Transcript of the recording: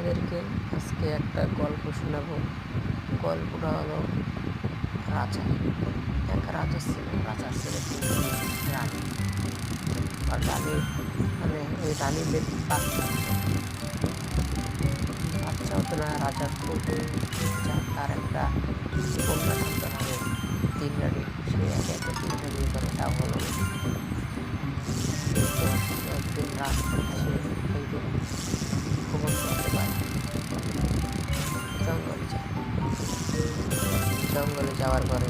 তোমাদেরকে আজকে একটা গল্প শোনাবো। গল্পটা হলো রাজা। এক রাজা ছিল, রাজার ছিল তিনটি রানী। আর রানী মানে ওই রানীর বাচ্চা বাচ্চা হতো না। রাজার খুব ইচ্ছা তার একটা কন্যা সন্তান হবে। তিন রানী, সে একে একে তিনটা বিয়ে করে, তাও হলো না। কিন্তু একদিন রাত সে একদিন ভ্রমণ করতে পারে, জঙ্গলে যায়। জঙ্গলে যাওয়ার পরে